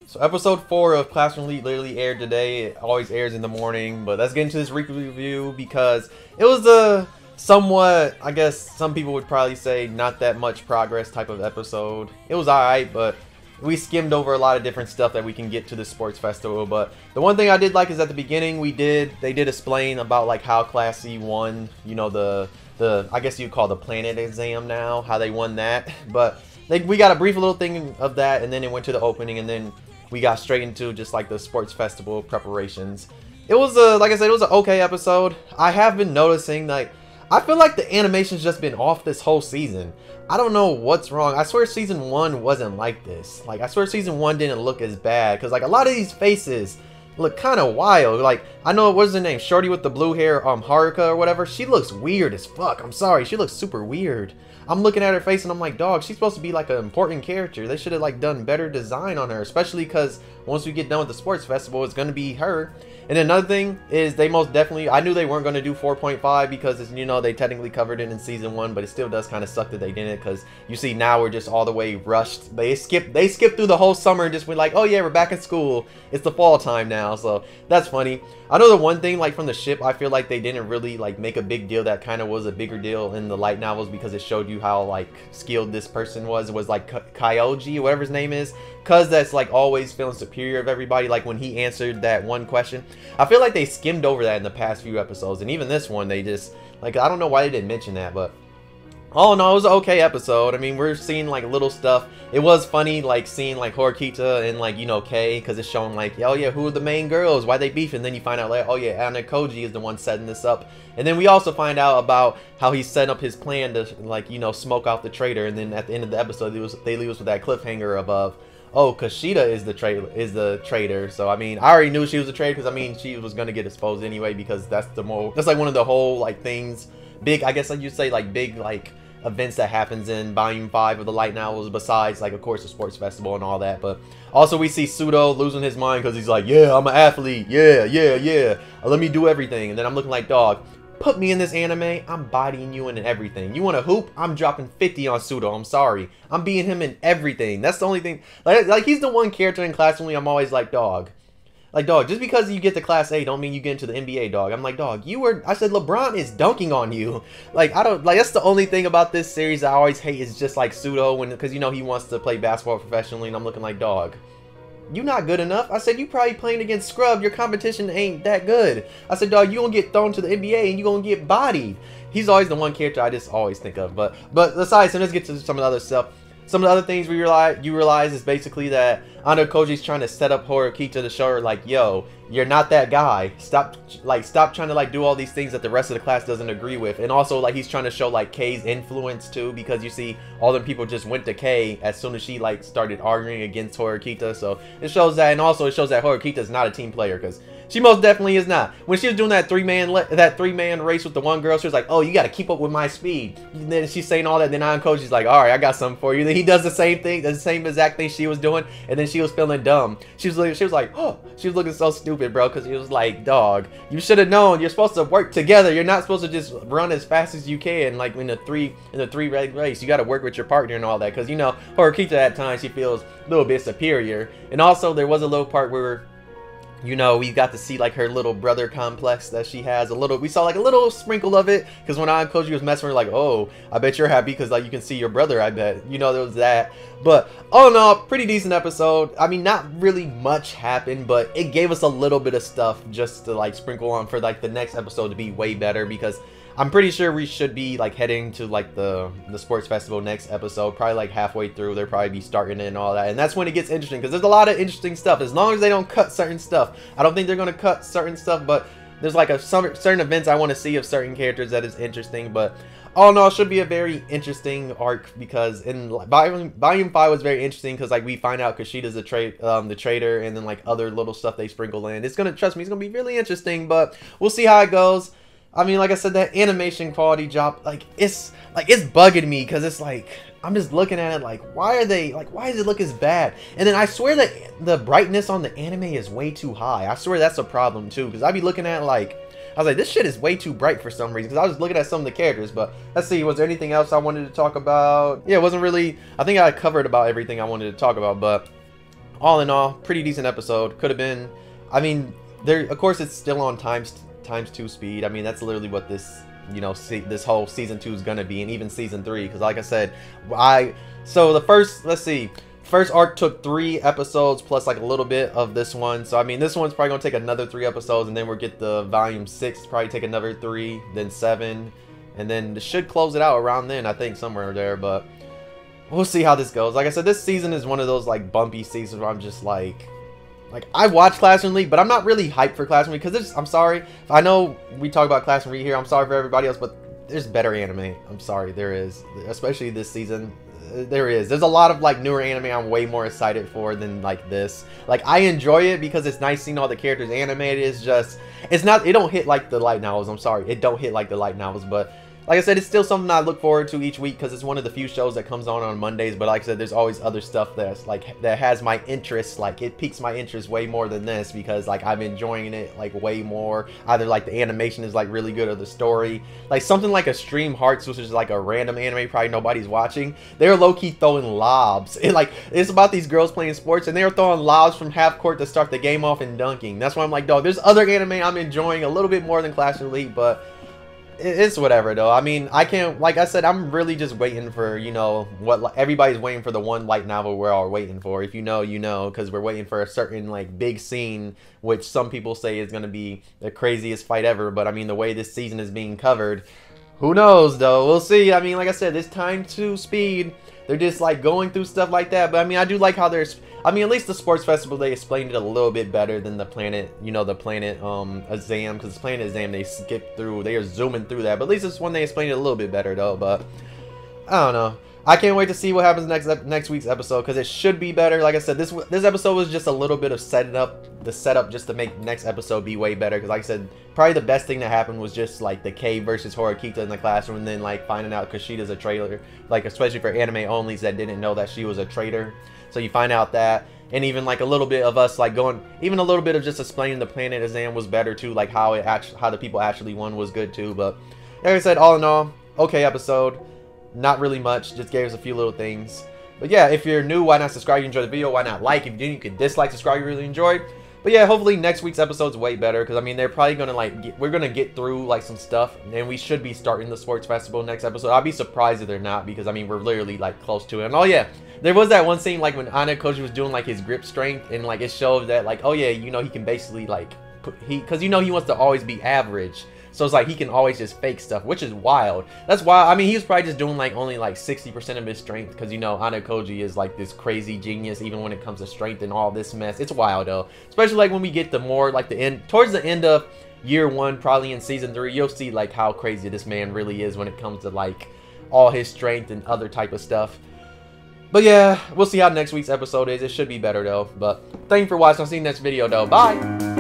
So episode 4 of Classroom Elite literally aired today. It always airs in the morning, but let's get into this weekly review because it was a somewhat, I guess some people would probably say, not that much progress type of episode. It was alright, but we skimmed over a lot of different stuff that we can get to the sports festival. But the one thing I did like is at the beginning they did explain about like how Class E won, you know, the I guess you'd call the planet exam now, how they won that. But we got a brief little thing of that, and then it went to the opening, and then we got straight into just like the sports festival preparations. It was like I said, it was an okay episode. I have been noticing, like, I feel like the animation's just been off this whole season. I don't know what's wrong. I swear season 1 wasn't like this. Like, I swear season 1 didn't look as bad, because like a lot of these faces look kind of wild. Like, I know, what's her name, shorty with the blue hair, Haruka or whatever, she looks weird as fuck. I'm sorry, she looks super weird. I'm looking at her face and I'm like, dog, she's supposed to be like an important character. They should have like done better design on her, especially because once we get done with the sports festival, it's going to be her. And another thing is, they most definitely, I knew they weren't going to do 4.5 because it's, you know, they technically covered it in season 1, but it still does kind of suck that they didn't, because you see now we're just all the way rushed. They skipped through the whole summer and just went like, oh yeah, we're back in school, it's the fall time now. So that's funny. I know the one thing, like, from the ship, I feel like they didn't really like make a big deal that kind of was a bigger deal in the light novels, because it showed you how like skilled this person was like Kyoji or whatever his name is, because that's like always feeling superior of everybody. Like when he answered that one question, I feel like they skimmed over that in the past few episodes, and even this one they just, like, I don't know why they didn't mention that. But all in all, it was an okay episode. I mean, we're seeing like little stuff. It was funny, like seeing like Horikita and like, you know, Kei, because it's showing like, oh yeah, who are the main girls? Why they beefing? And then you find out like, oh yeah, ayanokoji is the one setting this up. And then we also find out about how he's setting up his plan to, like, you know, smoke out the traitor. And then at the end of the episode, they leave us with that cliffhanger of oh, Kushida is the traitor. So I mean, I already knew she was a traitor, because I mean, she was gonna get exposed anyway, because that's like one of the whole like things, big, I guess like you'd say, like big like events that happens in volume 5 of the light novels, besides like of course the sports festival and all that. But also we see Pseudo losing his mind because he's like, yeah, I'm an athlete, yeah, let me do everything. And then I'm looking like, dog, put me in this anime, I'm bodying you in everything. You want to hoop? I'm dropping 50 on Pseudo. I'm sorry, I'm beating him in everything. That's the only thing, like he's the one character in Class Only I'm always like, dog, just because you get to Class A don't mean you get into the NBA, dog. I'm like, dog, I said LeBron is dunking on you. Like, I don't, like, that's the only thing about this series I always hate, is just like Pseudo, because you know he wants to play basketball professionally, and I'm looking like, dog, you not good enough. I said, you probably playing against scrub, your competition ain't that good. I said, dog, you gonna get thrown to the NBA and you gonna get bodied. He's always the one character I just always think of. But besides, let's get to some of the other stuff. Some of the other things you realize is basically that Ayanokoji's trying to set up Horikita to show her like, yo, you're not that guy. Stop trying to like do all these things that the rest of the class doesn't agree with. And also like he's trying to show like Kei's influence too, because you see all the people just went to Kei as soon as she like started arguing against Horikita. So it shows that, and also it shows that Horikita is not a team player, because she most definitely is not. When she was doing that three-man race with the one girl, she was like, oh, you got to keep up with my speed. And then she's saying all that, then Ayanokoji's like, all right, I got something for you. Then he does the same thing, the same exact thing she was doing, and then she was feeling dumb. She was like, oh, she was looking so stupid, bro, because he was like, dog, you should have known. You're supposed to work together. You're not supposed to just run as fast as you can, like in the three race. You got to work with your partner and all that, because, you know, Horikita at times she feels a little bit superior. And also there was a little part where, you know, we got to see like her little brother complex that she has a little. We saw like a little sprinkle of it, because when Ayanokoji was messing with her, like, oh, I bet you're happy because like you can see your brother, I bet, you know, there was that. But all in all, pretty decent episode. I mean, not really much happened, but it gave us a little bit of stuff just to like sprinkle on for like the next episode to be way better, because I'm pretty sure we should be like heading to like the sports festival next episode, probably like halfway through. They'll probably be starting it and all that, and that's when it gets interesting, because there's a lot of interesting stuff. As long as they don't cut certain stuff, I don't think they're gonna cut certain stuff, but there's like certain events I want to see of certain characters that is interesting. But all in all, it should be a very interesting arc, because in volume 5 was very interesting, because like we find out Kushida's the traitor, and then like other little stuff they sprinkle in. It's gonna, trust me, it's gonna be really interesting, but we'll see how it goes. I mean, like I said, that animation quality drop, like it's bugging me, because it's like, I'm just looking at it like, why does it look as bad? And then I swear that the brightness on the anime is way too high. I swear that's a problem too, because I be looking at it like, I was like, this shit is way too bright for some reason, because I was looking at some of the characters. But let's see, was there anything else I wanted to talk about? Yeah, it wasn't really, I think I covered about everything I wanted to talk about. But all in all, pretty decent episode. Could have been, I mean, there, of course it's still on times 2 speed. I mean, that's literally what this, you know, this whole season 2 is gonna be, and even season 3, because like I said, so the first, let's see, first arc took 3 episodes plus like a little bit of this one. So I mean, this one's probably gonna take another 3 episodes, and then we'll get the volume 6, probably take another 3, then 7, and then it should close it out around then, I think, somewhere there. But we'll see how this goes. Like I said, this season is one of those like bumpy seasons where I'm just like I watch Classroom League, but I'm not really hyped for Classroom League because I'm sorry. I know we talk about Classroom League here. I'm sorry for everybody else, but there's better anime. I'm sorry, there is, especially this season. There's a lot of like newer anime I'm way more excited for than like this. Like, I enjoy it because it's nice seeing all the characters animated. It's just, it don't hit like the light novels. I'm sorry, it don't hit like the light novels, but like I said, it's still something I look forward to each week because it's one of the few shows that comes on Mondays. But like I said, there's always other stuff that's like, that has my interest. Like, it piques my interest way more than this because like I'm enjoying it like way more. Either like the animation is like really good or the story. Like something like Extreme Hearts, which is like a random anime probably nobody's watching. They're low-key throwing lobs. It's about these girls playing sports and they're throwing lobs from half court to start the game off and dunking. That's why I'm like, dog, there's other anime I'm enjoying a little bit more than Clash of Elite, but it's whatever though. I mean, I can't, like I said, I'm really just waiting for, you know, what everybody's waiting for, the one light novel we're all waiting for. If you know, you know, because we're waiting for a certain like big scene, which some people say is going to be the craziest fight ever. But I mean, the way this season is being covered, who knows though? We'll see. I mean, like I said, this time to speed, they're just like going through stuff like that. But I mean, I do like how there's, I mean, at least the sports festival, they explained it a little bit better than the planet, you know, the planet exam, because the planet exam they skipped through, they are zooming through that. But at least this one they explained it a little bit better though. But I don't know. I can't wait to see what happens next week's episode because it should be better. Like I said, this episode was just a little bit of setting up the setup just to make next episode be way better. Because like I said, probably the best thing that happened was just like the K versus Horikita in the classroom, and then like finding out Kushida's a traitor. Like especially for anime onlys that didn't know that she was a traitor. So you find out that, and even like a little bit of us like going, even a little bit of just explaining the planet exam was better too. Like how the people actually won was good too. But like I said, all in all, okay episode. Not really much, just gave us a few little things. But yeah, if you're new, why not subscribe? You enjoyed the video, why not like? If you didn't, you can dislike, subscribe, you really enjoyed. But yeah, hopefully next week's episode's way better, because I mean, they're probably gonna like, we're gonna get through like some stuff, and we should be starting the sports festival next episode. I'll be surprised if they're not, because I mean, we're literally like close to it. And oh yeah, there was that one scene like when ayanokoji was doing like his grip strength, and like it showed that like, oh yeah, you know, he can basically like because you know he wants to always be average. So it's like he can always just fake stuff, which is wild. That's why, I mean, he was probably just doing like only like 60% of his strength, because you know ayanokoji is like this crazy genius even when it comes to strength and all this mess. It's wild though, especially like when we get the more like the end, towards the end of year 1, probably in season 3, you'll see like how crazy this man really is when it comes to like all his strength and other type of stuff. But yeah, we'll see how next week's episode is. It should be better though. But thank you for watching. I'll see you next video though. Bye.